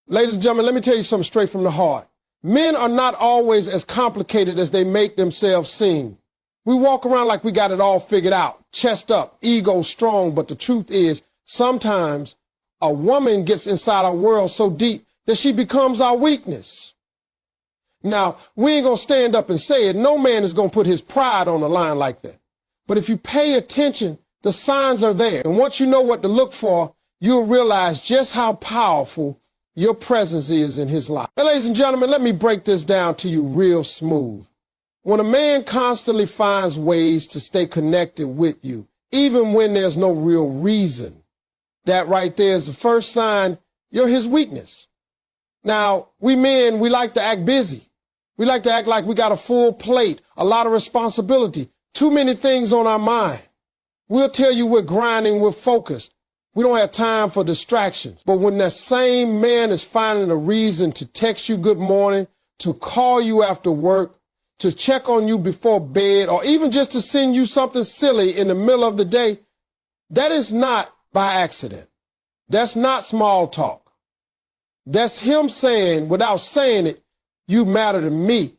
Ladies and gentlemen, let me tell you something straight from the heart. Men are not always as complicated as they make themselves seem. We walk around like we got it all figured out, chest up, ego strong, but the truth is sometimes a woman gets inside our world so deep that she becomes our weakness. Now, we ain't gonna stand up and say it. No man is gonna put his pride on the line like that. But if you pay attention, the signs are there. And once you know what to look for, you'll realize just how powerful your presence is in his life. Now, ladies and gentlemen, let me break this down to you real smooth. When a man constantly finds ways to stay connected with you, even when there's no real reason, that right there is the first sign you're his weakness. Now, we men, we like to act busy. We like to act like we got a full plate, a lot of responsibility, too many things on our mind. We'll tell you we're grinding, we're focused. We don't have time for distractions. But when that same man is finding a reason to text you good morning, to call you after work, to check on you before bed, or even just to send you something silly in the middle of the day, that is not by accident. That's not small talk. That's him saying, without saying it, you matter to me.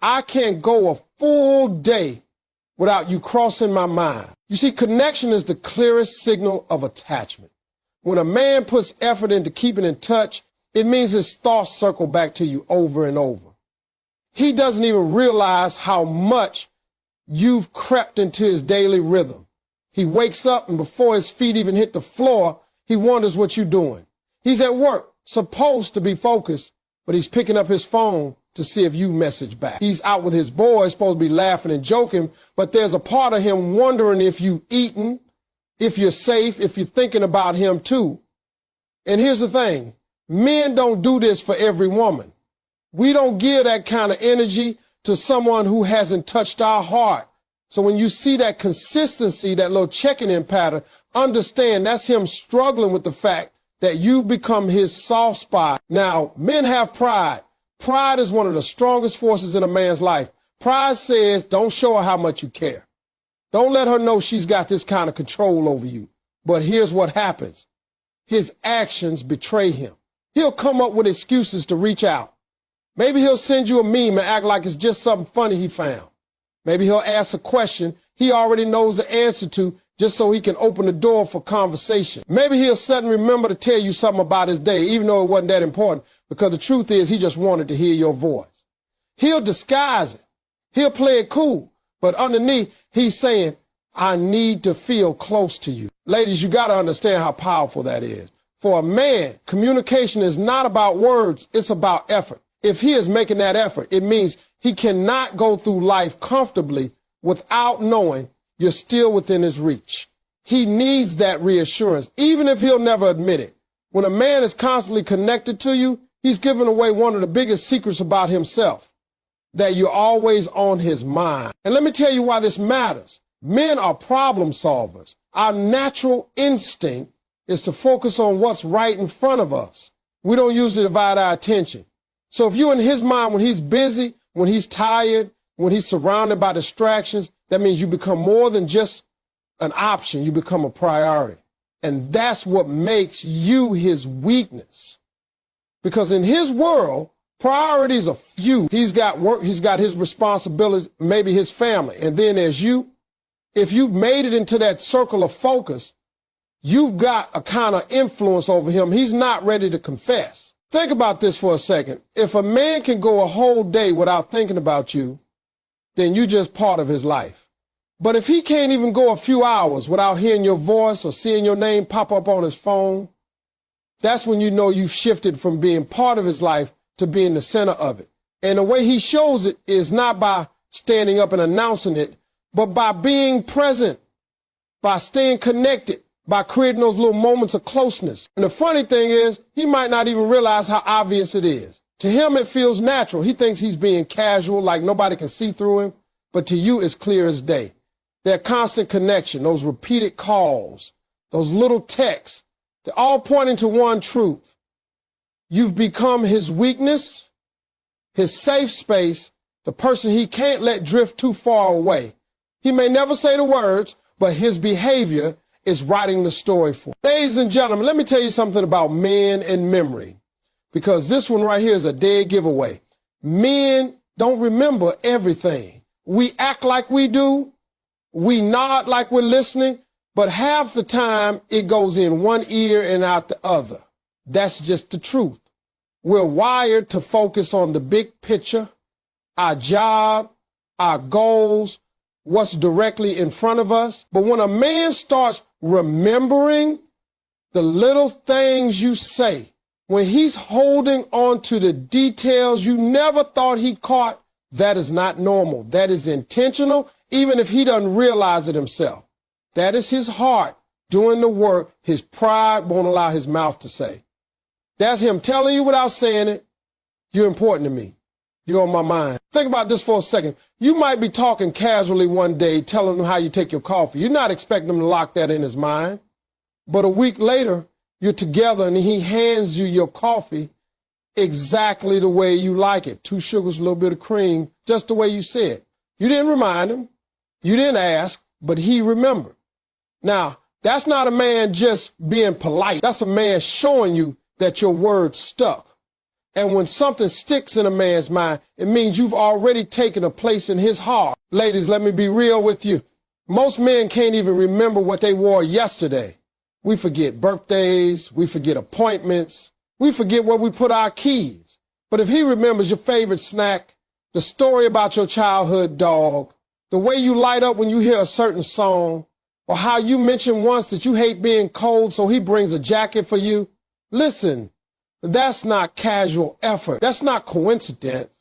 I can't go a full day without you crossing my mind. You see, connection is the clearest signal of attachment. When a man puts effort into keeping in touch, it means his thoughts circle back to you over and over. He doesn't even realize how much you've crept into his daily rhythm. He wakes up and before his feet even hit the floor, he wonders what you're doing. He's at work, supposed to be focused, but he's picking up his phone to see if you message back. He's out with his boys, supposed to be laughing and joking, but there's a part of him wondering if you've eaten, if you're safe, if you're thinking about him too. And here's the thing, men don't do this for every woman. We don't give that kind of energy to someone who hasn't touched our heart. So when you see that consistency, that little checking in pattern, understand that's him struggling with the fact that you become his soft spot. Now, men have pride. Pride is one of the strongest forces in a man's life. Pride says, don't show her how much you care. Don't let her know she's got this kind of control over you. But here's what happens. His actions betray him. He'll come up with excuses to reach out. Maybe he'll send you a meme and act like it's just something funny he found. Maybe he'll ask a question he already knows the answer to just so he can open the door for conversation. Maybe he'll suddenly remember to tell you something about his day, even though it wasn't that important, because the truth is he just wanted to hear your voice. He'll disguise it. He'll play it cool. But underneath, he's saying, I need to feel close to you. Ladies, you got to understand how powerful that is. For a man, communication is not about words. It's about effort. If he is making that effort, it means he cannot go through life comfortably without knowing you're still within his reach. He needs that reassurance, even if he'll never admit it. When a man is constantly connected to you, he's giving away one of the biggest secrets about himself, that you're always on his mind. And let me tell you why this matters. Men are problem solvers. Our natural instinct is to focus on what's right in front of us. We don't usually divide our attention. So if you're in his mind when he's busy, when he's tired, when he's surrounded by distractions, that means you become more than just an option. You become a priority. And that's what makes you his weakness. Because in his world, priorities are few. He's got work, he's got his responsibility, maybe his family. And then there's you. If you've made it into that circle of focus, you've got a kind of influence over him. He's not ready to confess. Think about this for a second. If a man can go a whole day without thinking about you, then you're just part of his life. But if he can't even go a few hours without hearing your voice or seeing your name pop up on his phone, that's when you know you've shifted from being part of his life to being the center of it. And the way he shows it is not by standing up and announcing it, but by being present, by staying connected, by creating those little moments of closeness. And the funny thing is, he might not even realize how obvious it is. To him, it feels natural. He thinks he's being casual, like nobody can see through him. But to you, it's clear as day. That constant connection, those repeated calls, those little texts, they're all pointing to one truth. You've become his weakness, his safe space, the person he can't let drift too far away. He may never say the words, but his behavior is writing the story for him. Ladies and gentlemen, let me tell you something about men and memory. because this one right here is a dead giveaway. Men don't remember everything. We act like we do. We nod like we're listening, but half the time it goes in one ear and out the other. That's just the truth. We're wired to focus on the big picture, our job, our goals, what's directly in front of us. But when a man starts remembering the little things you say, when he's holding on to the details you never thought he caught, that is not normal. That is intentional, even if he doesn't realize it himself. That is his heart doing the work his pride won't allow his mouth to say. That's him telling you without saying it, you're important to me. You're on my mind. Think about this for a second. You might be talking casually one day, telling him how you take your coffee. You're not expecting him to lock that in his mind. But a week later, you're together and he hands you your coffee exactly the way you like it. 2 sugars, a little bit of cream, just the way you said. You didn't remind him. You didn't ask, but he remembered. Now, that's not a man just being polite. That's a man showing you that your word stuck. And when something sticks in a man's mind, it means you've already taken a place in his heart. Ladies, let me be real with you. Most men can't even remember what they wore yesterday. We forget birthdays. We forget appointments. We forget where we put our keys. But if he remembers your favorite snack, the story about your childhood dog, the way you light up when you hear a certain song, or how you mentioned once that you hate being cold, so he brings a jacket for you, listen, that's not casual effort. That's not coincidence.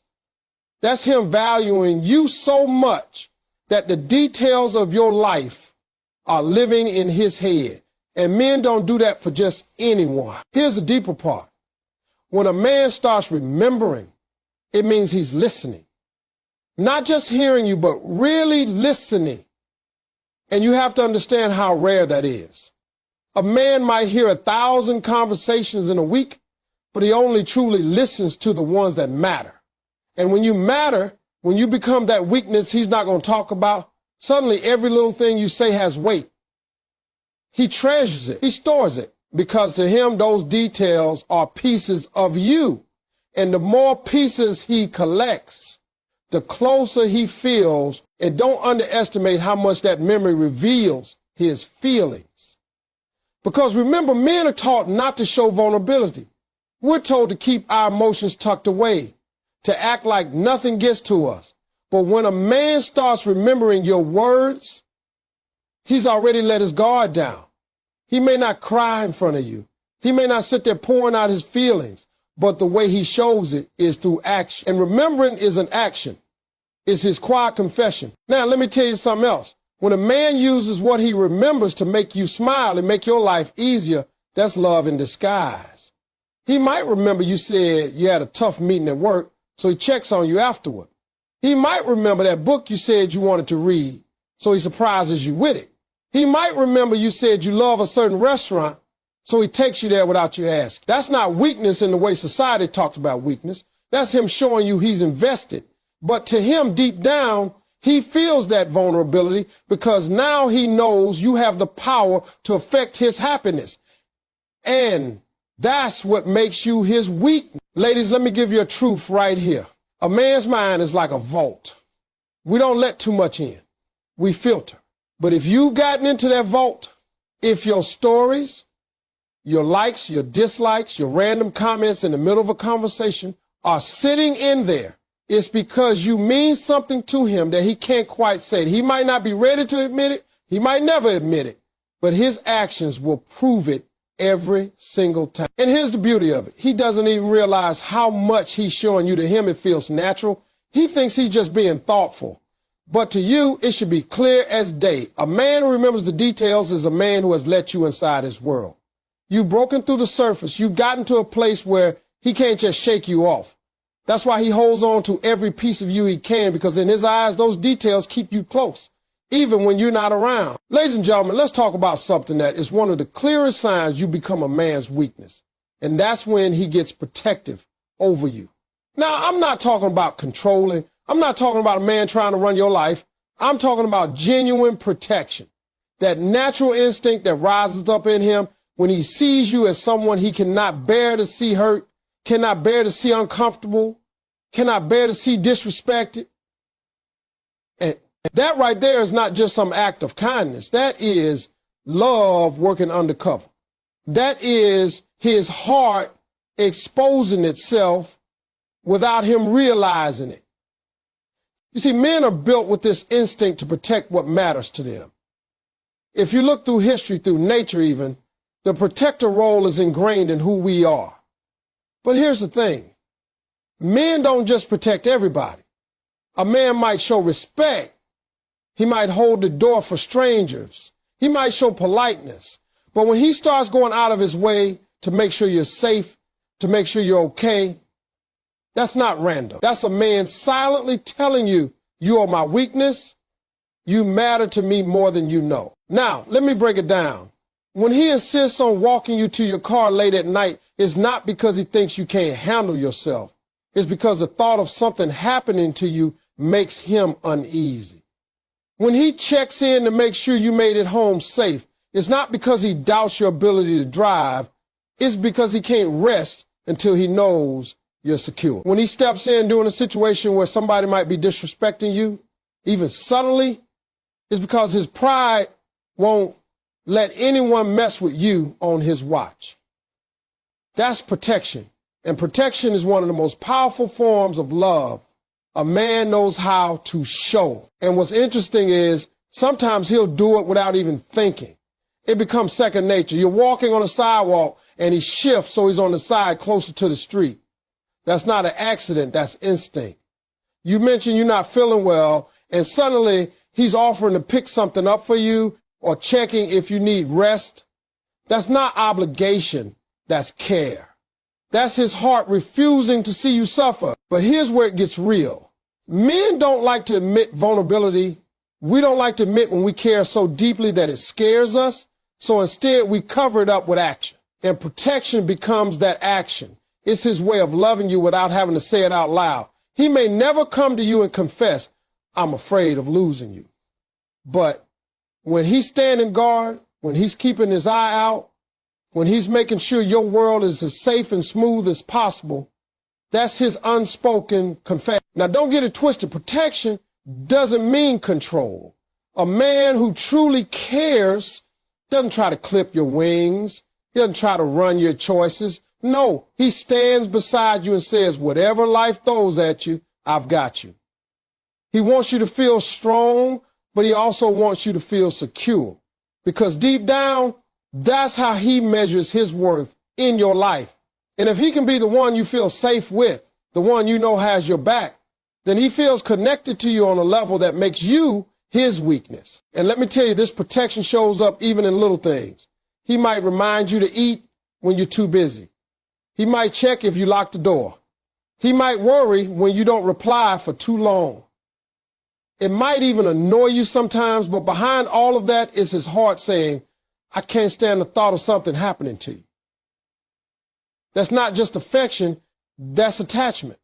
That's him valuing you so much that the details of your life are living in his head. And men don't do that for just anyone. Here's the deeper part. When a man starts remembering, it means he's listening. Not just hearing you, but really listening. And you have to understand how rare that is. A man might hear 1,000 conversations in a week, but he only truly listens to the ones that matter. And when you matter, when you become that weakness he's not going to talk about, suddenly every little thing you say has weight. He treasures it. He stores it because to him, those details are pieces of you. And the more pieces he collects, the closer he feels. And don't underestimate how much that memory reveals his feelings. Because remember, men are taught not to show vulnerability. We're told to keep our emotions tucked away, to act like nothing gets to us. But when a man starts remembering your words, he's already let his guard down. He may not cry in front of you. He may not sit there pouring out his feelings, but the way he shows it is through action. And remembering is an action. It's his quiet confession. Now, let me tell you something else. When a man uses what he remembers to make you smile and make your life easier, that's love in disguise. He might remember you said you had a tough meeting at work, so he checks on you afterward. He might remember that book you said you wanted to read, so he surprises you with it. He might remember you said you love a certain restaurant, so he takes you there without you asking. That's not weakness in the way society talks about weakness. That's him showing you he's invested. But to him, deep down, he feels that vulnerability because now he knows you have the power to affect his happiness. And that's what makes you his weakness. Ladies, let me give you a truth right here. A man's mind is like a vault. We don't let too much in. We filter. But if you've gotten into that vault, if your stories, your likes, your dislikes, your random comments in the middle of a conversation are sitting in there, it's because you mean something to him that he can't quite say. He might not be ready to admit it. He might never admit it. But his actions will prove it every single time. And here's the beauty of it. He doesn't even realize how much he's showing you. To him, it feels natural. He thinks he's just being thoughtful. But to you, it should be clear as day. A man who remembers the details is a man who has let you inside his world. You've broken through the surface. You've gotten to a place where he can't just shake you off. That's why he holds on to every piece of you he can, because in his eyes, those details keep you close, even when you're not around. Ladies and gentlemen, let's talk about something that is one of the clearest signs you become a man's weakness. And that's when he gets protective over you. Now, I'm not talking about controlling. I'm not talking about a man trying to run your life. I'm talking about genuine protection. That natural instinct that rises up in him when he sees you as someone he cannot bear to see hurt. cannot bear to see uncomfortable, cannot bear to see disrespected. And that right there is not just some act of kindness. That is love working undercover. That is his heart exposing itself without him realizing it. You see, men are built with this instinct to protect what matters to them. If you look through history, through nature even, the protector role is ingrained in who we are. But here's the thing. Men don't just protect everybody. A man might show respect. He might hold the door for strangers. He might show politeness. But when he starts going out of his way to make sure you're safe, to make sure you're okay, that's not random. That's a man silently telling you, you are my weakness. You matter to me more than you know. Now, let me break it down. When he insists on walking you to your car late at night, it's not because he thinks you can't handle yourself. It's because the thought of something happening to you makes him uneasy. When he checks in to make sure you made it home safe, it's not because he doubts your ability to drive. It's because he can't rest until he knows you're secure. When he steps in during a situation where somebody might be disrespecting you, even subtly, it's because his pride won't let anyone mess with you on his watch. That's protection. And protection is one of the most powerful forms of love a man knows how to show. And what's interesting is sometimes he'll do it without even thinking. It becomes second nature. You're walking on a sidewalk and he shifts so he's on the side closer to the street. That's not an accident, that's instinct. You mentioned you're not feeling well and suddenly he's offering to pick something up for you or checking if you need rest. That's not obligation, that's care. That's his heart refusing to see you suffer. But here's where it gets real. Men don't like to admit vulnerability. We don't like to admit when we care so deeply that it scares us. So instead, we cover it up with action. And protection becomes that action. It's his way of loving you without having to say it out loud. He may never come to you and confess, I'm afraid of losing you. But when he's standing guard, when he's keeping his eye out, when he's making sure your world is as safe and smooth as possible, that's his unspoken confession. Now, don't get it twisted. Protection doesn't mean control. A man who truly cares doesn't try to clip your wings. He doesn't try to run your choices. No, he stands beside you and says, whatever life throws at you, I've got you. He wants you to feel strong, but he also wants you to feel secure. Because deep down, that's how he measures his worth in your life. And if he can be the one you feel safe with, the one you know has your back, then he feels connected to you on a level that makes you his weakness. And let me tell you, this protection shows up even in little things. He might remind you to eat when you're too busy. He might check if you lock the door. He might worry when you don't reply for too long. It might even annoy you sometimes, but behind all of that is his heart saying, I can't stand the thought of something happening to you. That's not just affection, that's attachment.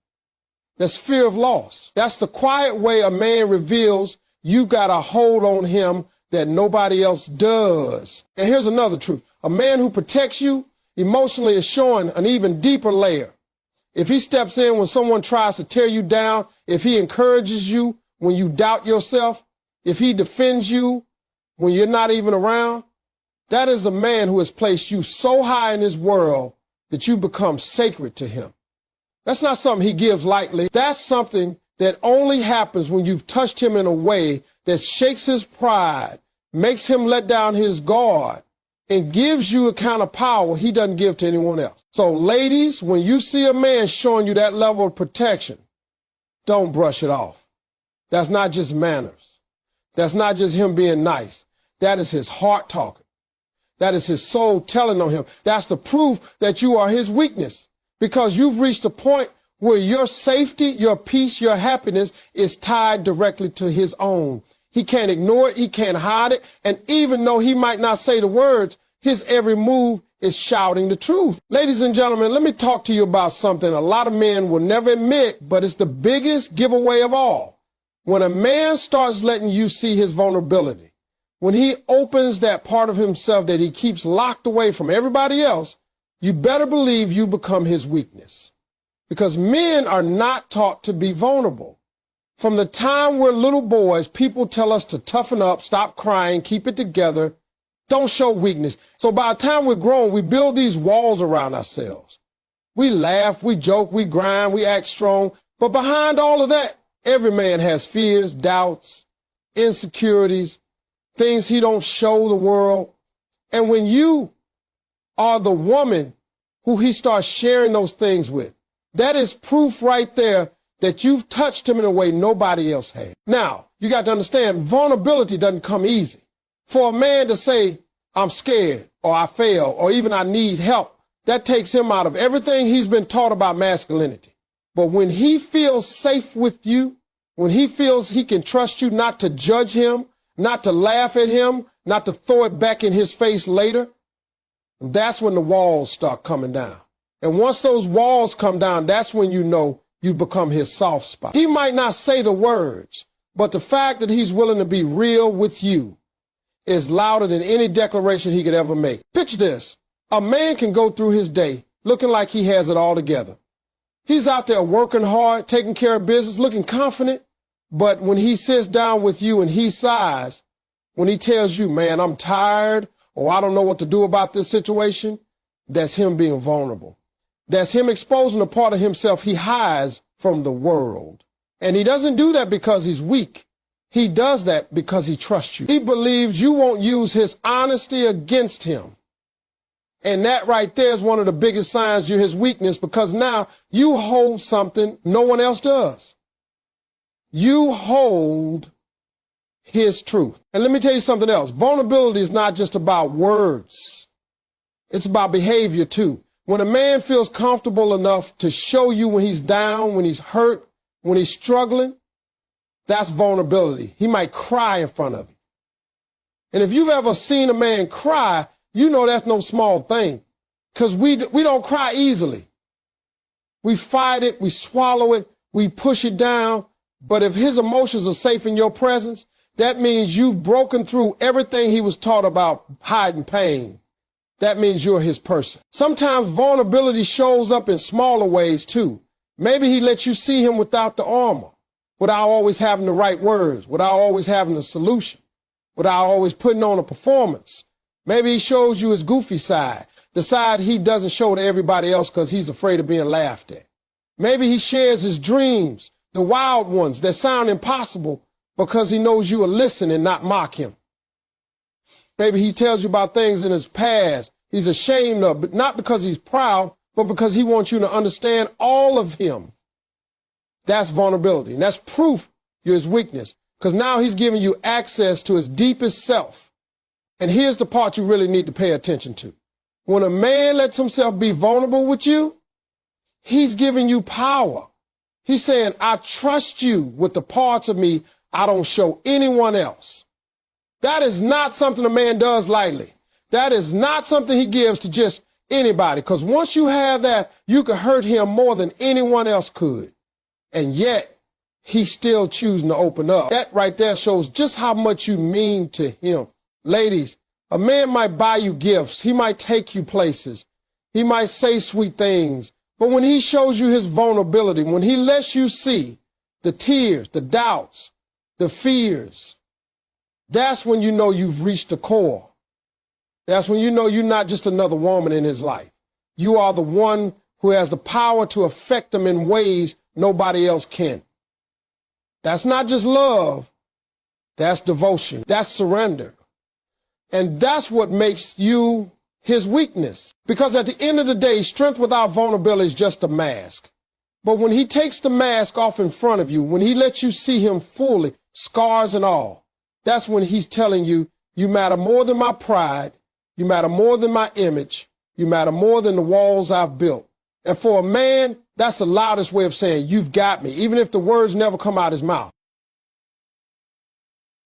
That's fear of loss. That's the quiet way a man reveals you got a hold on him that nobody else does. And here's another truth. A man who protects you emotionally is showing an even deeper layer. If he steps in when someone tries to tear you down, if he encourages you when you doubt yourself, if he defends you when you're not even around, that is a man who has placed you so high in his world that you become sacred to him. That's not something he gives lightly. That's something that only happens when you've touched him in a way that shakes his pride, makes him let down his guard, and gives you a kind of power he doesn't give to anyone else. So ladies, when you see a man showing you that level of protection, don't brush it off. That's not just manners. That's not just him being nice. That is his heart talking. That is his soul telling on him. That's the proof that you are his weakness, because you've reached a point where your safety, your peace, your happiness is tied directly to his own. He can't ignore it. He can't hide it. And even though he might not say the words, his every move is shouting the truth. Ladies and gentlemen, let me talk to you about something a lot of men will never admit, but it's the biggest giveaway of all. When a man starts letting you see his vulnerability, when he opens that part of himself that he keeps locked away from everybody else, you better believe you become his weakness. Because men are not taught to be vulnerable. From the time we're little boys, people tell us to toughen up, stop crying, keep it together, don't show weakness. So by the time we're grown, we build these walls around ourselves. We laugh, we joke, we grind, we act strong. But behind all of that, every man has fears, doubts, insecurities, things he don't show the world. And when you are the woman who he starts sharing those things with, that is proof right there that you've touched him in a way nobody else has. Now, you got to understand, vulnerability doesn't come easy. For a man to say, I'm scared, or I fail, or even I need help, that takes him out of everything he's been taught about masculinity. But when he feels safe with you, when he feels he can trust you not to judge him, not to laugh at him, not to throw it back in his face later, that's when the walls start coming down. And once those walls come down, that's when you know you've become his soft spot. He might not say the words, but the fact that he's willing to be real with you is louder than any declaration he could ever make. Picture this. A man can go through his day looking like he has it all together. He's out there working hard, taking care of business, looking confident. But when he sits down with you and he sighs, when he tells you, man, I'm tired, or I don't know what to do about this situation, that's him being vulnerable. That's him exposing a part of himself he hides from the world. And he doesn't do that because he's weak. He does that because he trusts you. He believes you won't use his honesty against him. And that right there is one of the biggest signs you're his weakness, because now you hold something no one else does. You hold his truth. And let me tell you something else. Vulnerability is not just about words. It's about behavior too. When a man feels comfortable enough to show you when he's down, when he's hurt, when he's struggling, that's vulnerability. He might cry in front of you. And if you've ever seen a man cry, you know that's no small thing, because we don't cry easily. We fight it, we swallow it, we push it down. But if his emotions are safe in your presence, that means you've broken through everything he was taught about hiding pain. That means you're his person. Sometimes vulnerability shows up in smaller ways too. Maybe he lets you see him without the armor, without always having the right words, without always having a solution, without always putting on a performance. Maybe he shows you his goofy side, the side he doesn't show to everybody else because he's afraid of being laughed at. Maybe he shares his dreams, the wild ones that sound impossible, because he knows you will listen and not mock him. Maybe he tells you about things in his past he's ashamed of, but not because he's proud, but because he wants you to understand all of him. That's vulnerability. And that's proof you're his weakness, because now he's giving you access to his deepest self. And here's the part you really need to pay attention to. When a man lets himself be vulnerable with you, he's giving you power. He's saying, I trust you with the parts of me I don't show anyone else. That is not something a man does lightly. That is not something he gives to just anybody, because once you have that, you could hurt him more than anyone else could. And yet, he's still choosing to open up. That right there shows just how much you mean to him. Ladies, a man might buy you gifts. He might take you places. He might say sweet things. But when he shows you his vulnerability, when he lets you see the tears, the doubts, the fears, that's when you know you've reached the core. That's when you know you're not just another woman in his life. You are the one who has the power to affect him in ways nobody else can. That's not just love. That's devotion. That's surrender. And that's what makes you his weakness. Because at the end of the day, strength without vulnerability is just a mask. But when he takes the mask off in front of you, when he lets you see him fully, scars and all, that's when he's telling you, you matter more than my pride. You matter more than my image. You matter more than the walls I've built. And for a man, that's the loudest way of saying, you've got me, even if the words never come out his mouth.